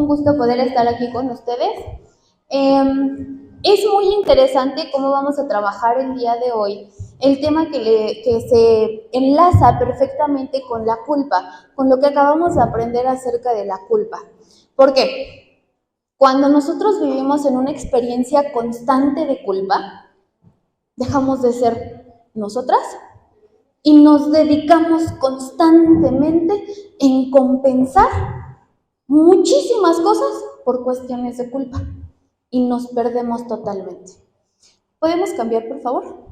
un gusto poder estar aquí con ustedes. Es muy interesante cómo vamos a trabajar el día de hoy el tema que se enlaza perfectamente con la culpa, con lo que acabamos de aprender acerca de la culpa. ¿Por qué? Cuando nosotros vivimos en una experiencia constante de culpa, dejamos de ser nosotras y nos dedicamos constantemente en compensar muchísimas cosas por cuestiones de culpa y nos perdemos totalmente. ¿Podemos cambiar, por favor?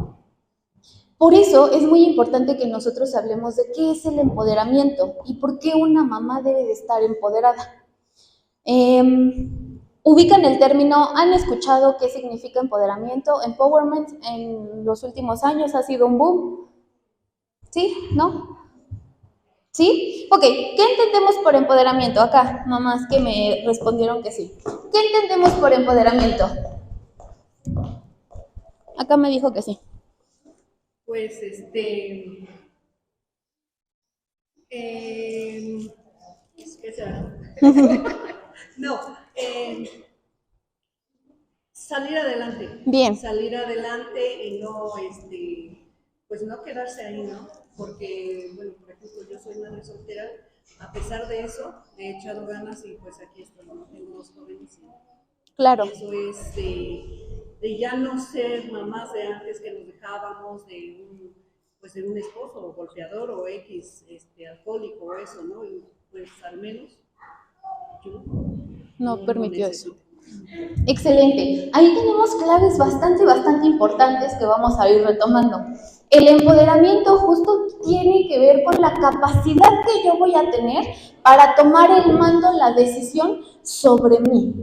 Por eso es muy importante que nosotros hablemos de qué es el empoderamiento y por qué una mamá debe de estar empoderada. Ubican el término, han escuchado qué significa empoderamiento, empowerment en los últimos años ha sido un boom. ¿Sí? ¿No? ¿Sí? Ok, ¿qué entendemos por empoderamiento? Acá, mamás que me respondieron que sí. ¿Qué entendemos por empoderamiento? Acá me dijo que sí. Pues, ¿qué será? No, salir adelante. Bien. Salir adelante y no, pues no quedarse ahí, ¿no? Porque, bueno, por ejemplo, yo soy madre soltera, a pesar de eso, he echado ganas y pues aquí estoy, ¿no? Tengo 2 jóvenes. Claro. Eso es de ya no ser mamás de antes que nos dejábamos de un esposo o golpeador o X alcohólico o eso, ¿no? Y pues al menos yo no permitió eso. Excelente. Ahí tenemos claves bastante importantes que vamos a ir retomando. El empoderamiento justo tiene que ver con la capacidad que yo voy a tener para tomar el mando, la decisión sobre mí.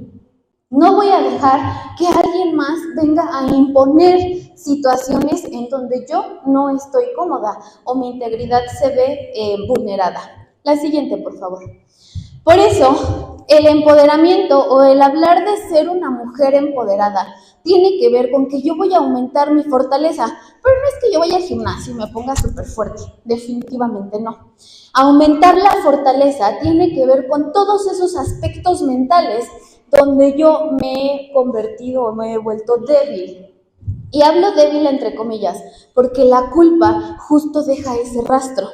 No voy a dejar que alguien más venga a imponer situaciones en donde yo no estoy cómoda o mi integridad se ve vulnerada. La siguiente, por favor. Por eso, el empoderamiento o el hablar de ser una mujer empoderada tiene que ver con que yo voy a aumentar mi fortaleza, pero no es que yo vaya al gimnasio y me ponga súper fuerte, definitivamente no. Aumentar la fortaleza tiene que ver con todos esos aspectos mentales donde yo me he convertido o me he vuelto débil. Y hablo débil entre comillas, porque la culpa justo deja ese rastro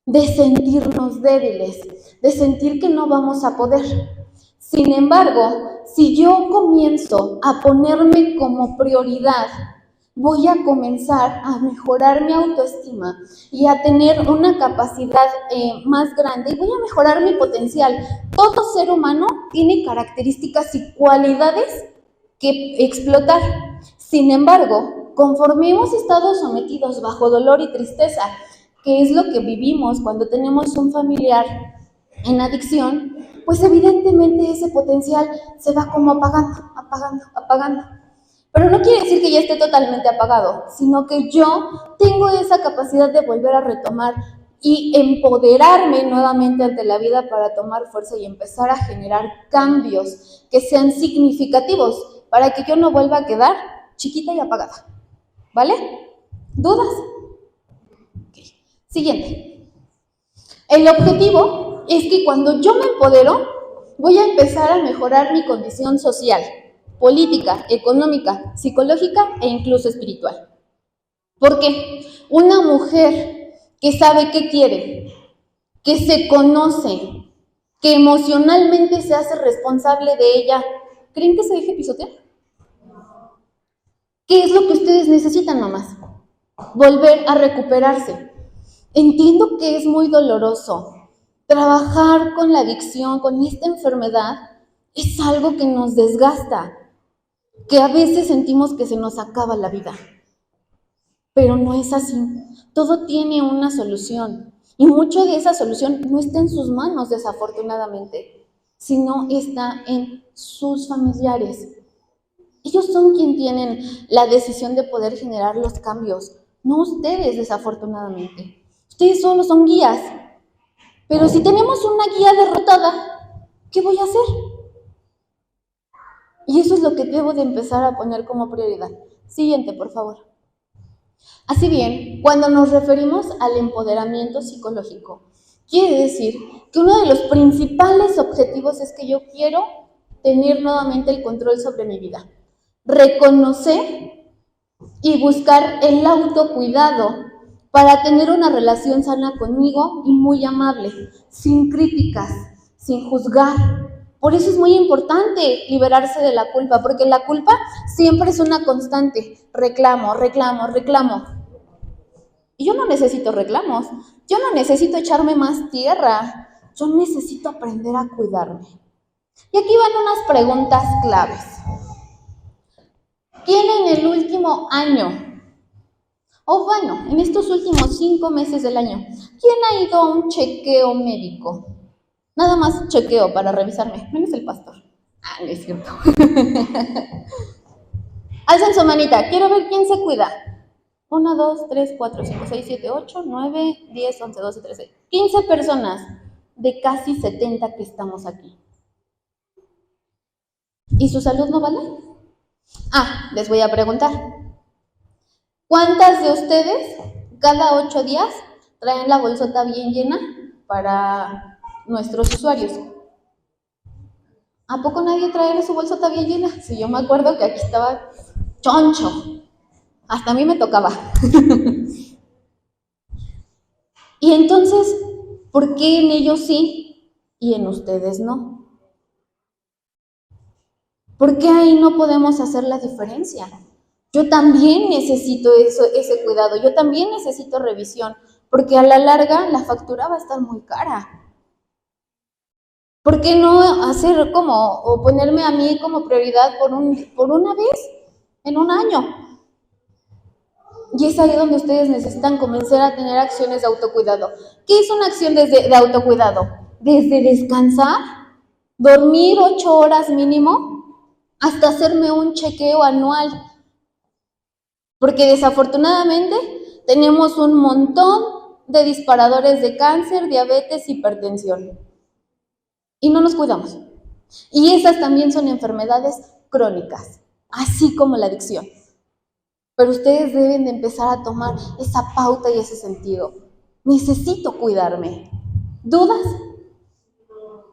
de sentirnos débiles, de sentir que no vamos a poder. Sin embargo, si yo comienzo a ponerme como prioridad, voy a comenzar a mejorar mi autoestima y a tener una capacidad más grande y voy a mejorar mi potencial. Todo ser humano tiene características y cualidades que explotar. Sin embargo, conforme hemos estado sometidos bajo dolor y tristeza, que es lo que vivimos cuando tenemos un familiar en adicción, pues evidentemente ese potencial se va como apagando. Pero no quiere decir que ya esté totalmente apagado, sino que yo tengo esa capacidad de volver a retomar y empoderarme nuevamente ante la vida para tomar fuerza y empezar a generar cambios que sean significativos para que yo no vuelva a quedar chiquita y apagada. ¿Vale? ¿Dudas? Siguiente. El objetivo es que cuando yo me empodero, voy a empezar a mejorar mi condición social, política, económica, psicológica e incluso espiritual. Porque una mujer que sabe qué quiere, que se conoce, que emocionalmente se hace responsable de ella, ¿creen que se deje pisotear? ¿Qué es lo que ustedes necesitan, mamás? Volver a recuperarse. Entiendo que es muy doloroso. Trabajar con la adicción, con esta enfermedad, es algo que nos desgasta, que a veces sentimos que se nos acaba la vida. Pero no es así. Todo tiene una solución. Y mucho de esa solución no está en sus manos, desafortunadamente, sino está en sus familiares. Ellos son quienes tienen la decisión de poder generar los cambios, no ustedes, desafortunadamente. Ustedes solo son guías. Pero si tenemos una guía derrotada, ¿qué voy a hacer? Y eso es lo que debo de empezar a poner como prioridad. Siguiente, por favor. Así bien, cuando nos referimos al empoderamiento psicológico, Quiere decir que uno de los principales objetivos es que yo quiero tener nuevamente el control sobre mi vida, reconocer y buscar el autocuidado para tener una relación sana conmigo y muy amable, sin críticas, sin juzgar. Por eso es muy importante liberarse de la culpa, porque la culpa siempre es una constante. Reclamo, reclamo, reclamo. Y yo no necesito reclamos, yo no necesito echarme más tierra, yo necesito aprender a cuidarme. Y aquí van unas preguntas claves. ¿Quién en el último año, o bueno, en estos últimos 5 meses del año, quién ha ido a un chequeo médico? Nada más chequeo para revisarme, menos el pastor. Ah, no es cierto. Alcen su manita, quiero ver quién se cuida. 1, 2, 3, 4, 5, 6, 7, 8, 9, 10, 11, 12, 13, 15 personas de casi 70 que estamos aquí. ¿Y su salud no vale? Ah, les voy a preguntar. ¿Cuántas de ustedes cada 8 días traen la bolsota bien llena para nuestros usuarios? ¿A poco nadie trae su bolsota bien llena? Sí, yo me acuerdo que aquí estaba choncho. Hasta a mí me tocaba. Y entonces, ¿por qué en ellos sí y en ustedes no? ¿Por qué ahí no podemos hacer la diferencia? Yo también necesito ese cuidado, yo también necesito revisión, porque a la larga la factura va a estar muy cara. ¿Por qué no hacer o ponerme a mí como prioridad por una vez en un año? Y es ahí donde ustedes necesitan comenzar a tener acciones de autocuidado. ¿Qué es una acción de autocuidado? Desde descansar, dormir 8 horas mínimo, hasta hacerme un chequeo anual. Porque desafortunadamente tenemos un montón de disparadores de cáncer, diabetes, hipertensión. Y no nos cuidamos. Y esas también son enfermedades crónicas, así como la adicción. Pero ustedes deben de empezar a tomar esa pauta y ese sentido. Necesito cuidarme. ¿Dudas?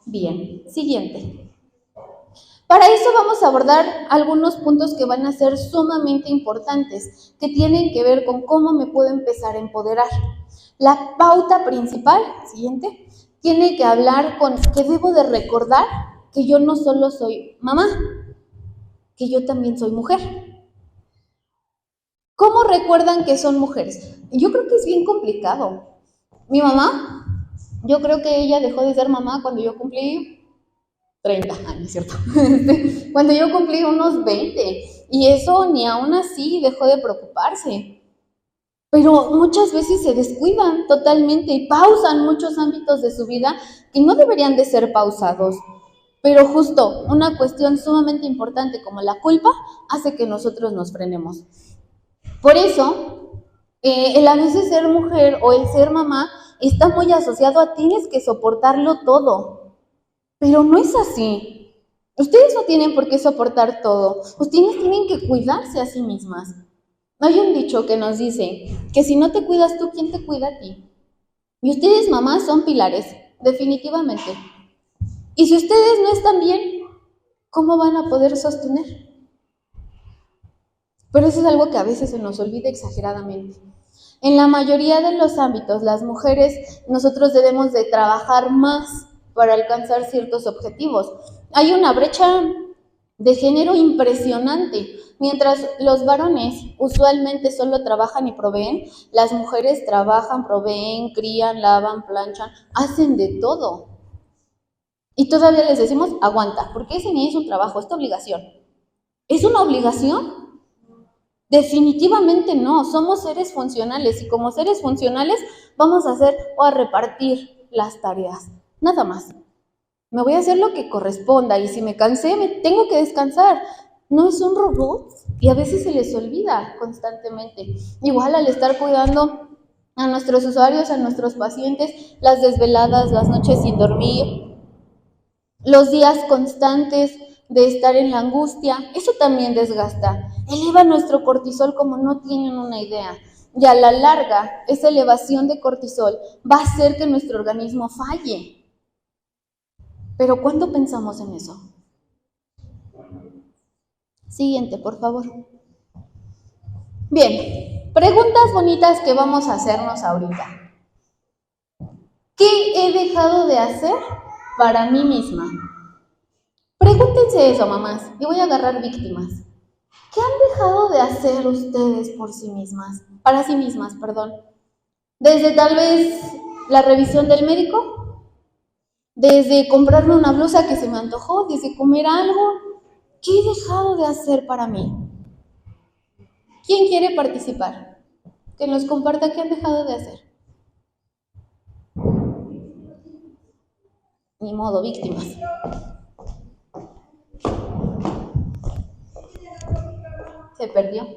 Bien, siguiente. Para eso vamos a abordar algunos puntos que van a ser sumamente importantes, que tienen que ver con cómo me puedo empezar a empoderar. La pauta principal, siguiente, tiene que hablar con que debo de recordar que yo no solo soy mamá, que yo también soy mujer. ¿Cómo recuerdan que son mujeres? Yo creo que es bien complicado. Mi mamá, yo creo que ella dejó de ser mamá cuando yo cumplí 30 años, ¿cierto? Cuando yo cumplí unos 20, y eso ni aún así dejó de preocuparse. Pero muchas veces se descuidan totalmente y pausan muchos ámbitos de su vida que no deberían de ser pausados. Pero justo una cuestión sumamente importante como la culpa hace que nosotros nos frenemos. Por eso, el a veces ser mujer o el ser mamá está muy asociado a tienes que soportarlo todo. Pero no es así. Ustedes no tienen por qué soportar todo. Ustedes tienen que cuidarse a sí mismas. Hay un dicho que nos dice que si no te cuidas tú, ¿quién te cuida a ti? Y ustedes, mamás, son pilares, definitivamente. Y si ustedes no están bien, ¿cómo van a poder sostener? Pero eso es algo que a veces se nos olvida exageradamente. En la mayoría de los ámbitos, las mujeres, nosotros debemos de trabajar más para alcanzar ciertos objetivos. Hay una brecha de género impresionante. Mientras los varones usualmente solo trabajan y proveen, las mujeres trabajan, proveen, crían, lavan, planchan, hacen de todo. Y todavía les decimos, aguanta, porque ese ni es un trabajo, es tu obligación. ¿Es una obligación? Definitivamente no, somos seres funcionales y como seres funcionales vamos a hacer o a repartir las tareas, nada más. Me voy a hacer lo que corresponda y si me cansé, me tengo que descansar. No es un robot y a veces se les olvida constantemente. Igual al estar cuidando a nuestros usuarios, a nuestros pacientes, las desveladas, las noches sin dormir, los días constantes de estar en la angustia, eso también desgasta. Eleva nuestro cortisol como no tienen una idea. Y a la larga, esa elevación de cortisol va a hacer que nuestro organismo falle. Pero ¿cuándo pensamos en eso? Siguiente, por favor. Bien, preguntas bonitas que vamos a hacernos ahorita. ¿Qué he dejado de hacer para mí misma? Pregúntense eso, mamás, y voy a agarrar víctimas. ¿Qué han dejado de hacer ustedes por sí mismas? Para sí mismas, perdón. Desde tal vez la revisión del médico, desde comprarme una blusa que se me antojó, desde comer algo. ¿Qué he dejado de hacer para mí? ¿Quién quiere participar? Que nos comparta qué han dejado de hacer. Ni modo, víctimas. Se perdió.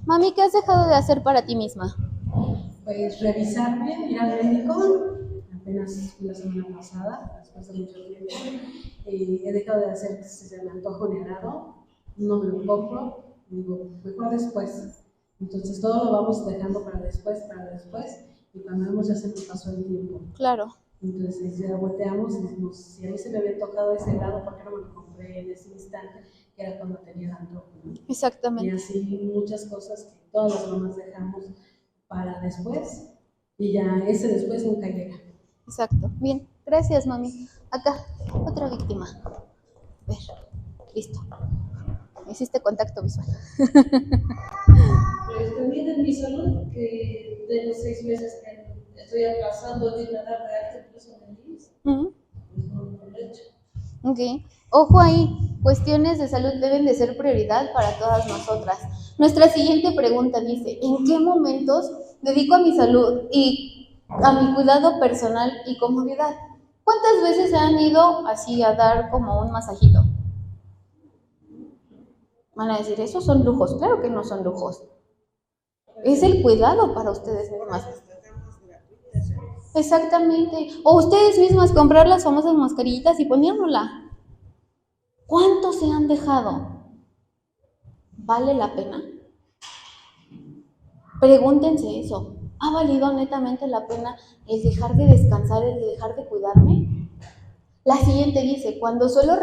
Mami, ¿qué has dejado de hacer para ti misma? Pues revisarme, ir al médico. Apenas la semana pasada, después de mucho tiempo. He dejado de hacer que se me antoja un helado, no me lo compro, digo, mejor después. Entonces todo lo vamos dejando para después, y cuando vemos ya se nos pasó el tiempo. Claro. Entonces ya volteamos y decimos, si a mí se me había tocado ese helado, ¿por qué no me lo compré en ese instante? Que era cuando tenía el antojo, ¿no? Exactamente. Y así muchas cosas que todas las mamás dejamos para después, y ya ese después nunca llega. Exacto. Bien, gracias, mami. Acá, otra víctima. A ver, listo. Hiciste contacto visual. Pues también en mi salud, que de los 6 meses que estoy aplazando de ir a dar de arte incluso en el IMSS, pues no lo he hecho. Ok. Ojo ahí, cuestiones de salud deben de ser prioridad para todas nosotras. Nuestra siguiente pregunta dice, ¿en qué momentos dedico a mi salud y a mi cuidado personal y comodidad? ¿Cuántas veces se han ido así a dar como un masajito? Van a decir, ¿esos son lujos? Claro que no son lujos. Es el cuidado para ustedes mismas. Exactamente. O ustedes mismas comprar las famosas mascarillitas y ponérnosla. ¿Cuántos se han dejado? ¿Vale la pena? Pregúntense eso. ¿Ha valido netamente la pena el dejar de descansar, el de dejar de cuidarme? La siguiente dice, ¿cuándo suelo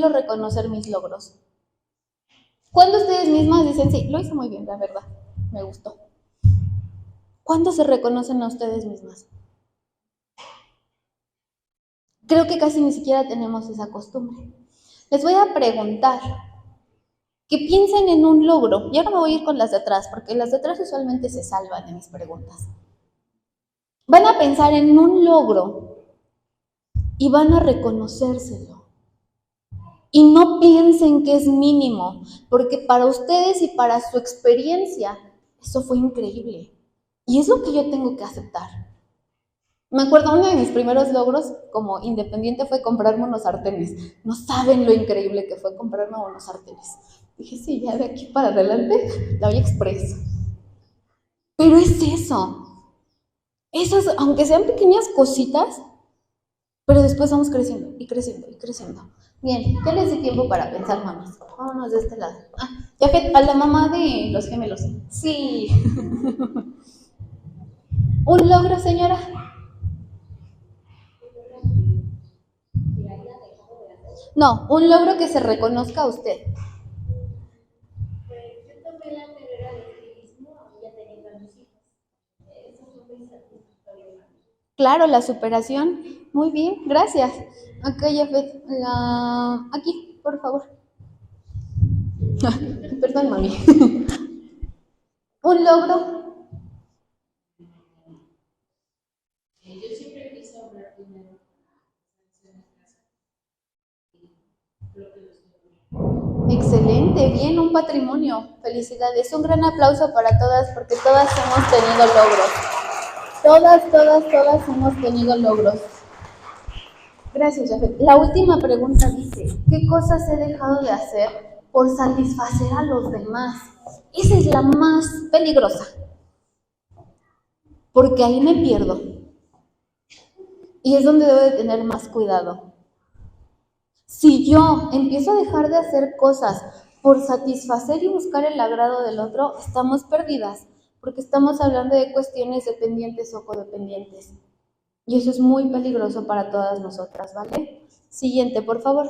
reconocer mis logros? ¿Cuándo ustedes mismas dicen, sí, lo hice muy bien, la verdad, me gustó? ¿Cuándo se reconocen a ustedes mismas? Creo que casi ni siquiera tenemos esa costumbre. Les voy a preguntar que piensen en un logro. Y ahora me voy a ir con las de atrás, porque las de atrás usualmente se salvan de mis preguntas. Van a pensar en un logro y van a reconocérselo. Y no piensen que es mínimo, porque para ustedes y para su experiencia, eso fue increíble. Y es lo que yo tengo que aceptar. Me acuerdo, uno de mis primeros logros como independiente fue comprarme unos sartenes. No saben lo increíble que fue comprarme unos sartenes. Dije, sí, ya de aquí para adelante, la voy express. Pero es eso. Esas, aunque sean pequeñas cositas, pero después vamos creciendo y creciendo y creciendo. Bien, ya les di tiempo para pensar, mamis. Vámonos de este lado. Ya a la mamá de los gemelos. Sí. ¿Un logro, señora? No, un logro que se reconozca a usted. Pues yo tomé la carrera de estilismo ya teniendo a mis hijos. Eso fue muy satisfactorio. Claro, la superación. Muy bien, gracias. Acá, Jafet, aquí, por favor. Perdón, mami. ¿Un logro? Yo siempre quise ahorrar dinero. Excelente, bien, un patrimonio. Felicidades. Un gran aplauso para todas, porque todas hemos tenido logros. Todas hemos tenido logros. Gracias, Jafet. La última pregunta dice, ¿qué cosas he dejado de hacer por satisfacer a los demás? Esa es la más peligrosa, porque ahí me pierdo. Y es donde debo de tener más cuidado. Si yo empiezo a dejar de hacer cosas por satisfacer y buscar el agrado del otro, estamos perdidas, porque estamos hablando de cuestiones dependientes o codependientes. Y eso es muy peligroso para todas nosotras, ¿vale? Siguiente, por favor.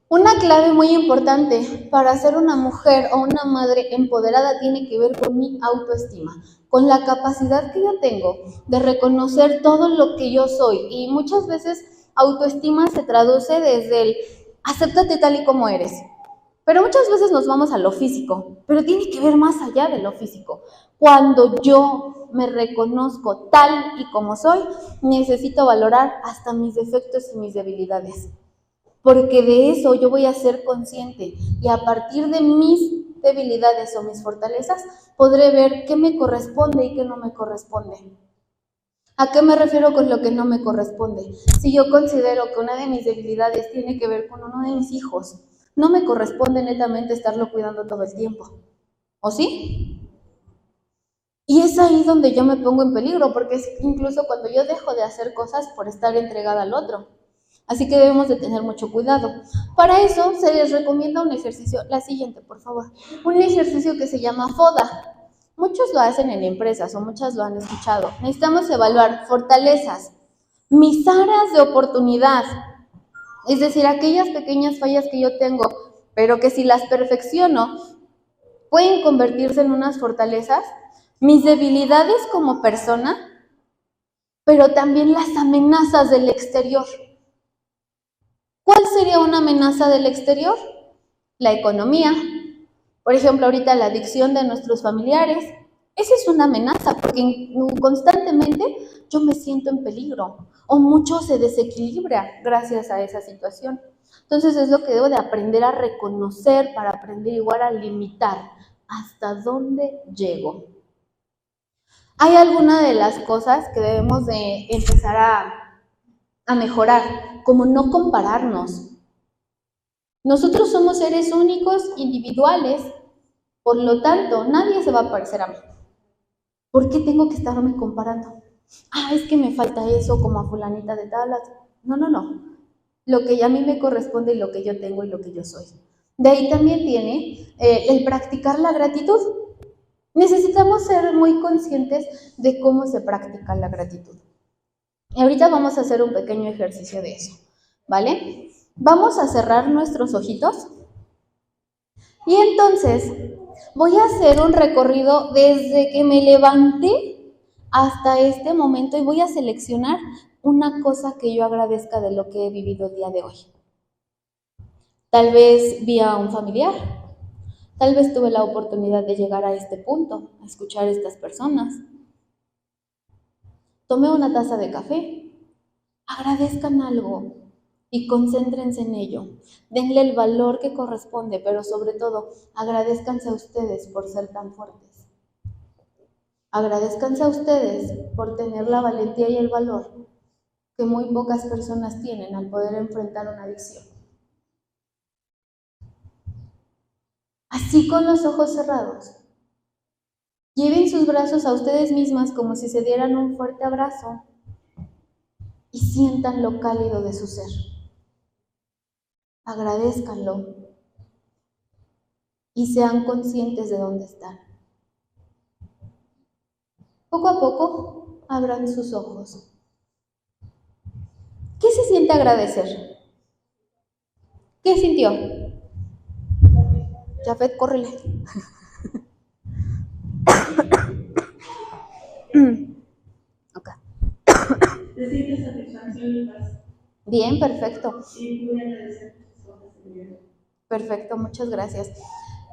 Una clave muy importante para ser una mujer o una madre empoderada tiene que ver con mi autoestima, con la capacidad que yo tengo de reconocer todo lo que yo soy. Y muchas veces autoestima se traduce desde el acéptate tal y como eres. Pero muchas veces nos vamos a lo físico, pero tiene que ver más allá de lo físico. Cuando yo me reconozco tal y como soy, necesito valorar hasta mis defectos y mis debilidades. Porque de eso yo voy a ser consciente y a partir de mis debilidades o mis fortalezas podré ver qué me corresponde y qué no me corresponde. ¿A qué me refiero con lo que no me corresponde? Si yo considero que una de mis debilidades tiene que ver con uno de mis hijos, no me corresponde netamente estarlo cuidando todo el tiempo. ¿O sí? Y es ahí donde yo me pongo en peligro, porque es incluso cuando yo dejo de hacer cosas por estar entregada al otro. Así que debemos de tener mucho cuidado. Para eso se les recomienda un ejercicio, la siguiente por favor, un ejercicio que se llama FODA. Muchos lo hacen en empresas o muchas lo han escuchado. Necesitamos evaluar fortalezas, mis áreas de oportunidad, es decir, aquellas pequeñas fallas que yo tengo, pero que si las perfecciono pueden convertirse en unas fortalezas, mis debilidades como persona, pero también las amenazas del exterior. ¿Cuál sería una amenaza del exterior? La economía. Por ejemplo, ahorita la adicción de nuestros familiares. Esa es una amenaza porque constantemente yo me siento en peligro o mucho se desequilibra gracias a esa situación. Entonces es lo que debo de aprender a reconocer para aprender igual a limitar hasta dónde llego. Hay algunas de las cosas que debemos de empezar a mejorar, como no compararnos. Nosotros somos seres únicos, individuales, por lo tanto, nadie se va a parecer a mí. ¿Por qué tengo que estarme comparando? Es que me falta eso como a fulanita de tal. No. Lo que a mí me corresponde y lo que yo tengo y lo que yo soy. De ahí también viene el practicar la gratitud. Necesitamos ser muy conscientes de cómo se practica la gratitud. Y ahorita vamos a hacer un pequeño ejercicio de eso, ¿vale? Vamos a cerrar nuestros ojitos y entonces voy a hacer un recorrido desde que me levanté hasta este momento y voy a seleccionar una cosa que yo agradezca de lo que he vivido el día de hoy. Tal vez vi a un familiar, tal vez tuve la oportunidad de llegar a este punto, a escuchar a estas personas. Tomé una taza de café. Agradezcan algo y concéntrense en ello. Denle el valor que corresponde, pero sobre todo, agradezcanse a ustedes por ser tan fuertes. Agradezcanse a ustedes por tener la valentía y el valor que muy pocas personas tienen al poder enfrentar una adicción. Así con los ojos cerrados. Lleven sus brazos a ustedes mismas como si se dieran un fuerte abrazo y sientan lo cálido de su ser. Agradézcanlo y sean conscientes de dónde están. Poco a poco abran sus ojos. ¿Qué se siente agradecer? ¿Qué sintió? Jafet, córrele. Okay. Te sientes satisfacción y paz. Bien, perfecto. Y voy a agradecer tus cosas. Perfecto, muchas gracias.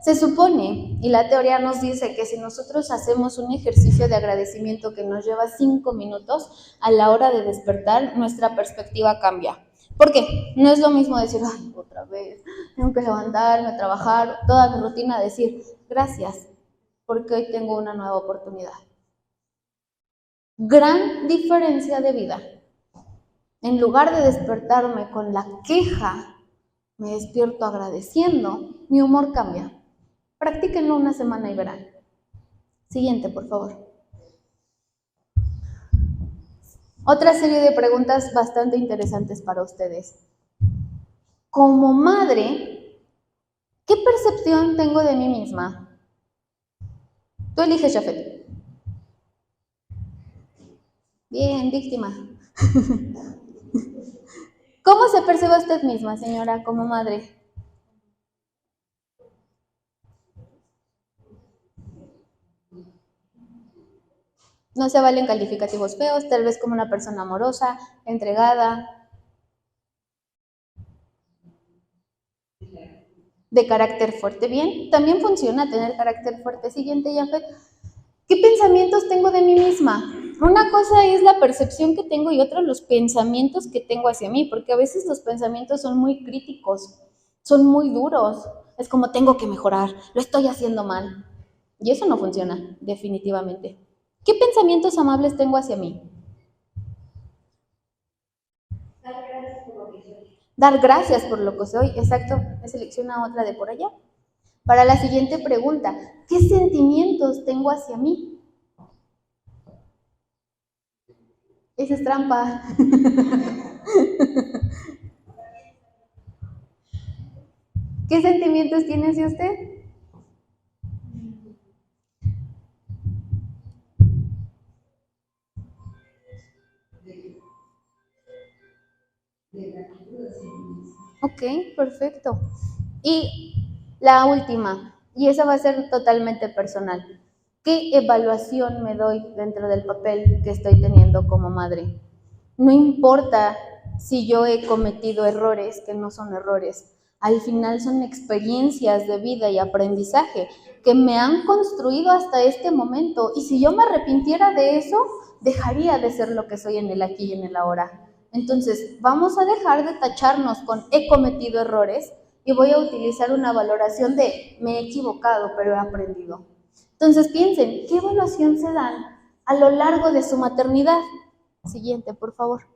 Se supone, y la teoría nos dice que si nosotros hacemos un ejercicio de agradecimiento que nos lleva 5 minutos, a la hora de despertar, nuestra perspectiva cambia. ¿Por qué? No es lo mismo decir, otra vez, tengo que levantarme, trabajar, toda mi rutina, decir, gracias, porque hoy tengo una nueva oportunidad. Gran diferencia de vida. En lugar de despertarme con la queja, me despierto agradeciendo, mi humor cambia. Practíquenlo una semana y verán. Siguiente, por favor. Otra serie de preguntas bastante interesantes para ustedes. como madre, ¿qué percepción tengo de mí misma? Tú eliges, Jafet. Bien, víctima. ¿Cómo se percibe usted misma, señora, como madre? No se valen calificativos feos, tal vez como una persona amorosa, entregada, de carácter fuerte. Bien, también funciona tener carácter fuerte. Siguiente, Jafet. ¿Qué pensamientos tengo de mí misma? Una cosa es la percepción que tengo y otra los pensamientos que tengo hacia mí, porque a veces los pensamientos son muy críticos, son muy duros. Es como tengo que mejorar, lo estoy haciendo mal. Y eso no funciona, definitivamente. ¿Qué pensamientos amables tengo hacia mí? Dar gracias por lo que soy, exacto. Me selecciona otra de por allá. Para la siguiente pregunta, ¿qué sentimientos tengo hacia mí? Esa es trampa. ¿Qué sentimientos tiene hacia usted? Ok, perfecto. Y la última, y esa va a ser totalmente personal. ¿Qué evaluación me doy dentro del papel que estoy teniendo como madre? No importa si yo he cometido errores, que no son errores. Al final son experiencias de vida y aprendizaje que me han construido hasta este momento. Y si yo me arrepintiera de eso, dejaría de ser lo que soy en el aquí y en el ahora. Entonces, vamos a dejar de tacharnos con he cometido errores y voy a utilizar una valoración de me he equivocado, pero he aprendido. Entonces, piensen, ¿qué evaluación se dan a lo largo de su maternidad? Siguiente, por favor.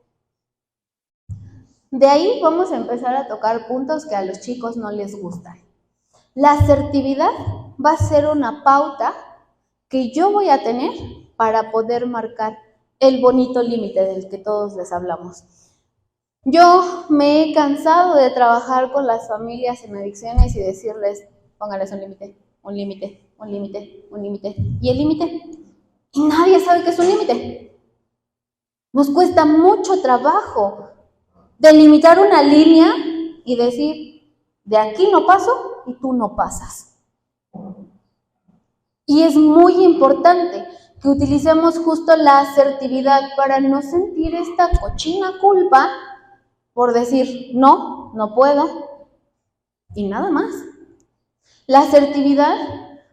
De ahí vamos a empezar a tocar puntos que a los chicos no les gustan. La asertividad va a ser una pauta que yo voy a tener para poder marcar el bonito límite del que todos les hablamos. Yo me he cansado de trabajar con las familias en adicciones y decirles, póngales un límite, un límite, un límite, un límite. ¿Y el límite? Y nadie sabe qué es un límite. Nos cuesta mucho trabajo delimitar una línea y decir, de aquí no paso y tú no pasas. Y es muy importante que utilicemos justo la asertividad para no sentir esta cochina culpa por decir, no, no puedo, y nada más. La asertividad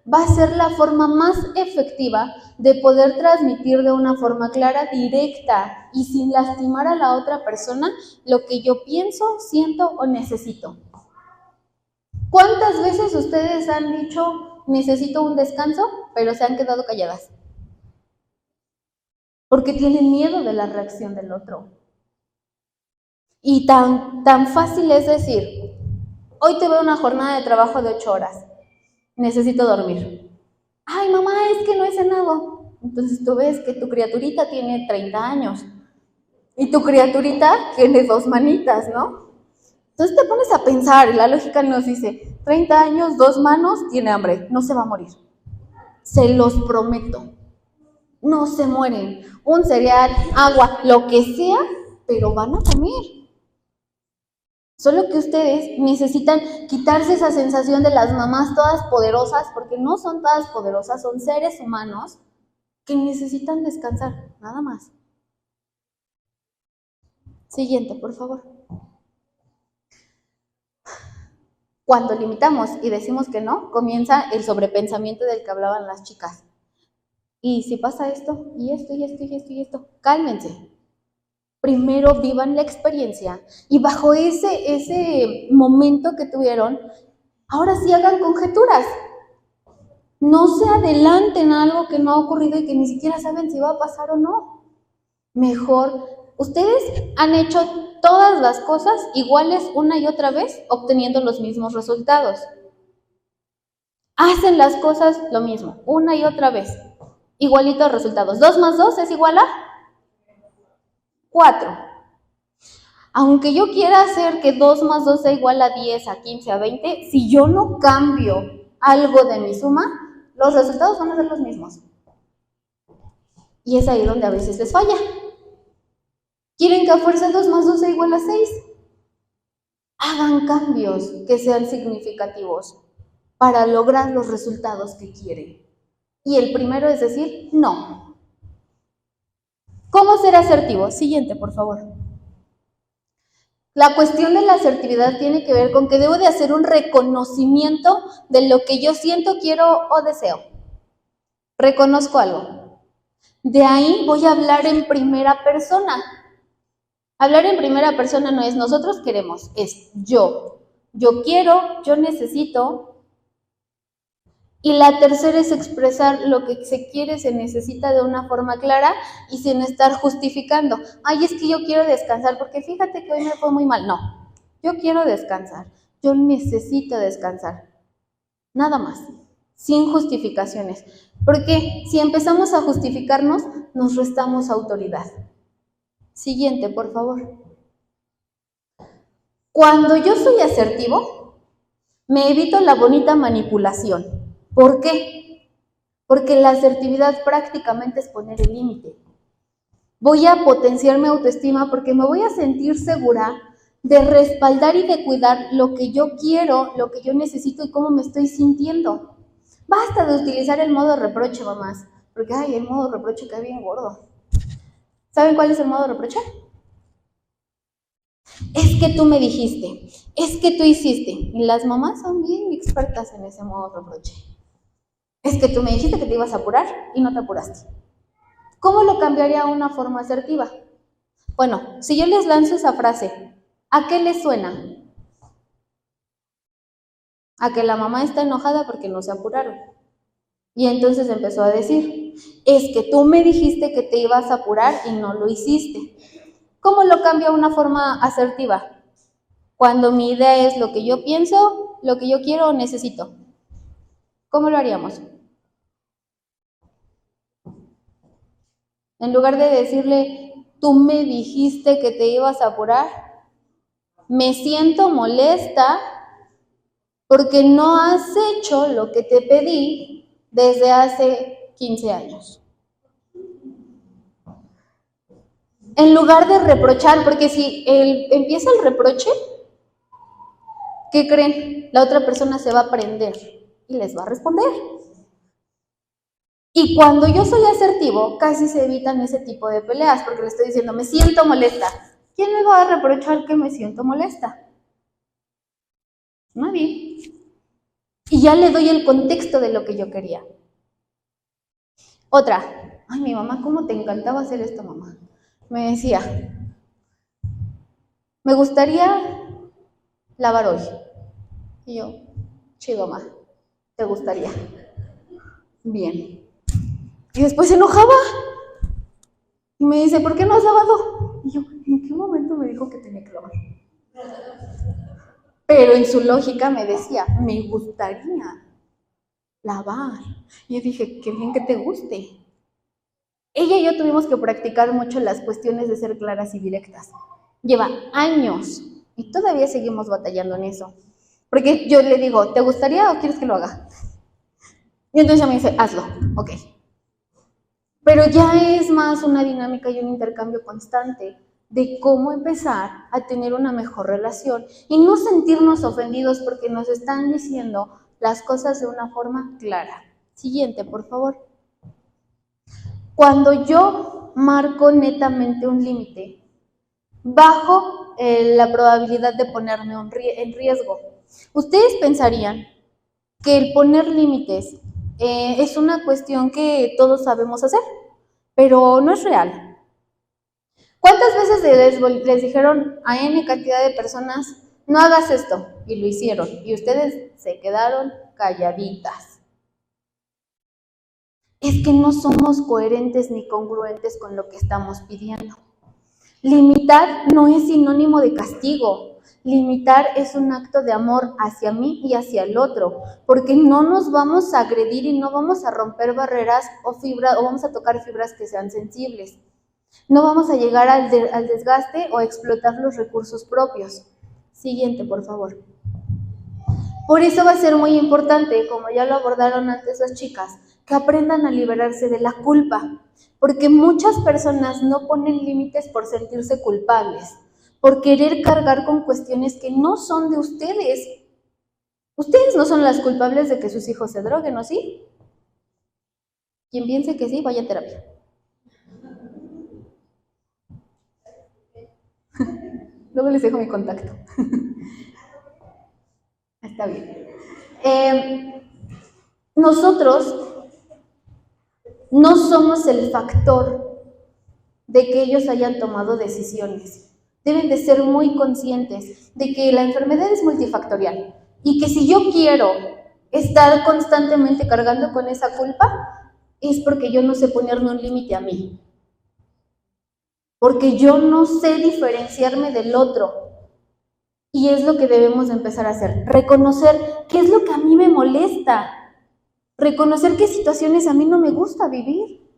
va a ser la forma más efectiva de poder transmitir de una forma clara, directa y sin lastimar a la otra persona lo que yo pienso, siento o necesito. ¿Cuántas veces ustedes han dicho necesito un descanso, pero se han quedado calladas? Porque tienen miedo de la reacción del otro. Y tan fácil es decir, hoy tuve una jornada de trabajo de 8 horas, necesito dormir. Ay, mamá, es que no he cenado. Entonces tú ves que tu criaturita tiene 30 años y tu criaturita tiene 2 manitas, ¿no? Entonces te pones a pensar, la lógica nos dice, 30 años, 2 manos, tiene hambre, no se va a morir. Se los prometo, no se mueren. Un cereal, agua, lo que sea, pero van a comer. Solo que ustedes necesitan quitarse esa sensación de las mamás todas poderosas, porque no son todas poderosas, son seres humanos que necesitan descansar, nada más. Siguiente, por favor. Cuando limitamos y decimos que no, comienza el sobrepensamiento del que hablaban las chicas. Y si pasa esto, y esto, y esto, y esto, y esto, cálmense. Primero vivan la experiencia y bajo ese momento que tuvieron, ahora sí hagan conjeturas. No se adelanten a algo que no ha ocurrido y que ni siquiera saben si va a pasar o no. Mejor, ustedes han hecho todas las cosas iguales una y otra vez, obteniendo los mismos resultados. Hacen las cosas lo mismo, una y otra vez, igualitos resultados. 2 más 2 es igual a 4. Aunque yo quiera hacer que 2 más 2 sea igual a 10, a 15, a 20, si yo no cambio algo de mi suma, los resultados van a ser los mismos. Y es ahí donde a veces les falla. ¿Quieren que a fuerza 2 más 2 sea igual a 6? Hagan cambios que sean significativos para lograr los resultados que quieren. Y el primero es decir, no. ¿Cómo ser asertivo? Siguiente, por favor. La cuestión de la asertividad tiene que ver con que debo de hacer un reconocimiento de lo que yo siento, quiero o deseo. Reconozco algo. De ahí voy a hablar en primera persona. Hablar en primera persona no es nosotros queremos, es yo. Yo quiero, yo necesito. Y la tercera es expresar lo que se quiere, se necesita de una forma clara y sin estar justificando. Ay, es que yo quiero descansar porque fíjate que hoy me fue muy mal. No, yo quiero descansar, yo necesito descansar. Nada más, sin justificaciones. Porque si empezamos a justificarnos, nos restamos autoridad. Siguiente, por favor. Cuando yo soy asertivo, me evito la bonita manipulación. ¿Por qué? Porque la asertividad prácticamente es poner el límite. Voy a potenciar mi autoestima porque me voy a sentir segura de respaldar y de cuidar lo que yo quiero, lo que yo necesito y cómo me estoy sintiendo. Basta de utilizar el modo reproche, mamás, porque ay, el modo reproche cae bien gordo. ¿Saben cuál es el modo reproche? Es que tú me dijiste, es que tú hiciste. Y las mamás son bien expertas en ese modo reproche. Es que tú me dijiste que te ibas a apurar y no te apuraste. ¿Cómo lo cambiaría a una forma asertiva? Bueno, si yo les lanzo esa frase, ¿a qué les suena? A que la mamá está enojada porque no se apuraron. Y entonces empezó a decir, es que tú me dijiste que te ibas a apurar y no lo hiciste. ¿Cómo lo cambio a una forma asertiva? Cuando mi idea es lo que yo pienso, lo que yo quiero o necesito. ¿Cómo lo haríamos? En lugar de decirle, tú me dijiste que te ibas a apurar, me siento molesta porque no has hecho lo que te pedí desde hace 15 años. En lugar de reprochar, porque si empieza el reproche, ¿qué creen? La otra persona se va a prender y les va a responder. Y cuando yo soy asertivo, casi se evitan ese tipo de peleas, porque le estoy diciendo, me siento molesta. ¿Quién me va a reprochar que me siento molesta? Nadie. Y ya le doy el contexto de lo que yo quería. Otra, ay, mi mamá, ¿cómo te encantaba hacer esto, mamá? Me decía, me gustaría lavar hoy. Y yo, chido, mamá, ¿te gustaría? Bien. Y después se enojaba. Y me dice, ¿por qué no has lavado? Y yo, ¿en qué momento me dijo que tenía que lavar? Pero en su lógica me decía, me gustaría lavar. Y yo dije, qué bien que te guste. Ella y yo tuvimos que practicar mucho las cuestiones de ser claras y directas. Lleva años y todavía seguimos batallando en eso. Porque yo le digo, ¿te gustaría o quieres que lo haga? Y entonces ella me dice, hazlo, ok. Pero ya es más una dinámica y un intercambio constante de cómo empezar a tener una mejor relación y no sentirnos ofendidos porque nos están diciendo las cosas de una forma clara. Siguiente, por favor. Cuando yo marco netamente un límite, bajo la probabilidad de ponerme en riesgo. Ustedes pensarían que el poner límites es una cuestión que todos sabemos hacer, pero no es real. ¿Cuántas veces les dijeron a N cantidad de personas, no hagas esto? Y lo hicieron, y ustedes se quedaron calladitas. Es que no somos coherentes ni congruentes con lo que estamos pidiendo. Limitar no es sinónimo de castigo. Limitar es un acto de amor hacia mí y hacia el otro, porque no nos vamos a agredir y no vamos a romper barreras o vamos a tocar fibras que sean sensibles. No vamos a llegar al desgaste o explotar los recursos propios. Siguiente, por favor. Por eso va a ser muy importante, como ya lo abordaron antes las chicas, que aprendan a liberarse de la culpa, porque muchas personas no ponen límites por sentirse culpables, por querer cargar con cuestiones que no son de ustedes. Ustedes no son las culpables de que sus hijos se droguen, ¿o sí? Quien piense que sí, vaya a terapia. Luego les dejo mi contacto. Está bien. Nosotros no somos el factor de que ellos hayan tomado decisiones. Deben de ser muy conscientes de que la enfermedad es multifactorial y que si yo quiero estar constantemente cargando con esa culpa, es porque yo no sé ponerme un límite a mí. Porque yo no sé diferenciarme del otro. Y es lo que debemos empezar a hacer, reconocer qué es lo que a mí me molesta, reconocer qué situaciones a mí no me gusta vivir,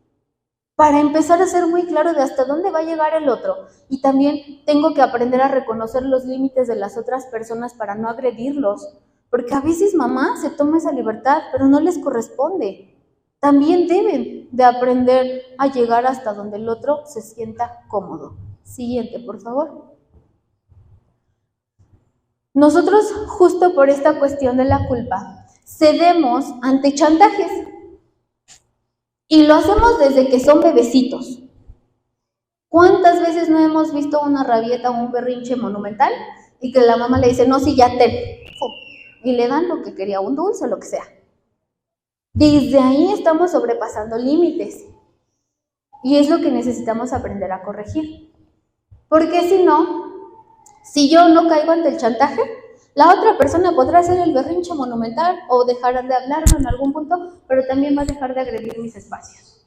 para empezar a ser muy claro de hasta dónde va a llegar el otro. Y también tengo que aprender a reconocer los límites de las otras personas para no agredirlos, porque a veces mamá se toma esa libertad, pero no les corresponde. También deben de aprender a llegar hasta donde el otro se sienta cómodo. Siguiente, por favor. Nosotros, justo por esta cuestión de la culpa, cedemos ante chantajes y lo hacemos desde que son bebecitos. ¿Cuántas veces no hemos visto una rabieta o un berrinche monumental y que la mamá le dice, no, sí, ya ten, y le dan lo que quería, un dulce o lo que sea? Desde ahí estamos sobrepasando límites y es lo que necesitamos aprender a corregir, porque si no, si yo no caigo ante el chantaje, la otra persona podrá hacer el berrinche monumental o dejar de hablarme en algún punto, pero también va a dejar de agredir mis espacios.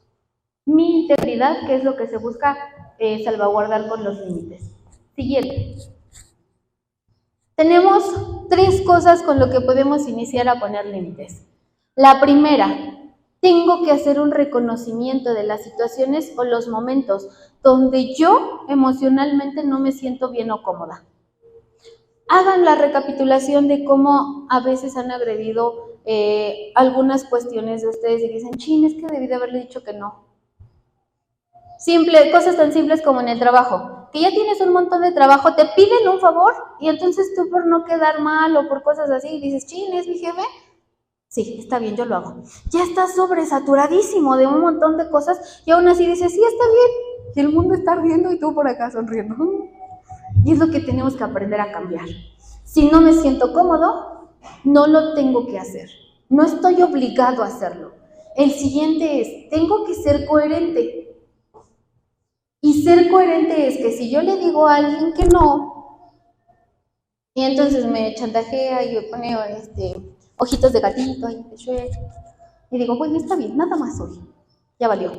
Mi integridad, que es lo que se busca salvaguardar con los límites. Siguiente. Tenemos 3 cosas con lo que podemos iniciar a poner límites. La primera, tengo que hacer un reconocimiento de las situaciones o los momentos donde yo emocionalmente no me siento bien o cómoda. Hagan la recapitulación de cómo a veces han agredido algunas cuestiones de ustedes y dicen, chin, es que debí de haberle dicho que no. Cosas tan simples como en el trabajo, que ya tienes un montón de trabajo, te piden un favor y entonces tú por no quedar mal o por cosas así dices, chin, ¿es mi jefe? Sí, está bien, yo lo hago. Ya estás sobresaturadísimo de un montón de cosas y aún así dices, sí, está bien. Y el mundo está riendo y tú por acá sonriendo. Y es lo que tenemos que aprender a cambiar. Si no me siento cómodo, no lo tengo que hacer. No estoy obligado a hacerlo. El siguiente es, tengo que ser coherente. Y ser coherente es que si yo le digo a alguien que no, y entonces me chantajea y me pone ojitos de gatito, y digo, bueno, está bien, nada más hoy. Ya valió,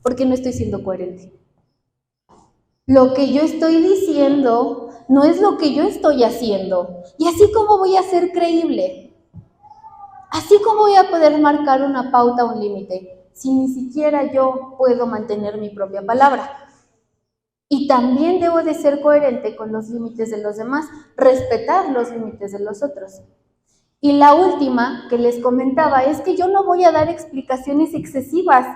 porque no estoy siendo coherente. Lo que yo estoy diciendo no es lo que yo estoy haciendo. Y así como voy a ser creíble, así como voy a poder marcar una pauta, un límite, si ni siquiera yo puedo mantener mi propia palabra. Y también debo de ser coherente con los límites de los demás, respetar los límites de los otros. Y la última que les comentaba es que yo no voy a dar explicaciones excesivas,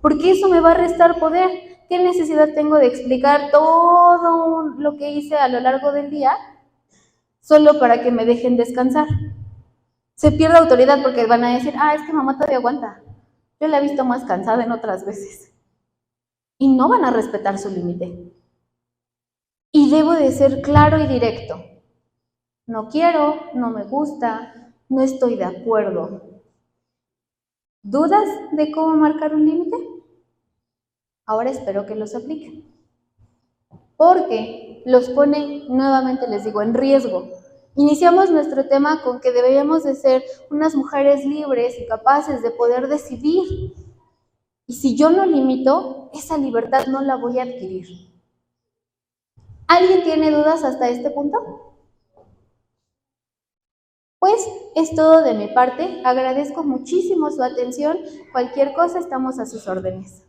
porque eso me va a restar poder. ¿Qué necesidad tengo de explicar todo lo que hice a lo largo del día solo para que me dejen descansar? Se pierde autoridad porque van a decir, es que mamá todavía aguanta. Yo la he visto más cansada en otras veces. Y no van a respetar su límite. Y debo de ser claro y directo. No quiero, no me gusta, no estoy de acuerdo. ¿Dudas de cómo marcar un límite? Ahora espero que los apliquen. Porque los pone, nuevamente les digo, en riesgo. Iniciamos nuestro tema con que deberíamos de ser unas mujeres libres y capaces de poder decidir. Y si yo no limito, esa libertad no la voy a adquirir. ¿Alguien tiene dudas hasta este punto? Pues es todo de mi parte. Agradezco muchísimo su atención. Cualquier cosa estamos a sus órdenes.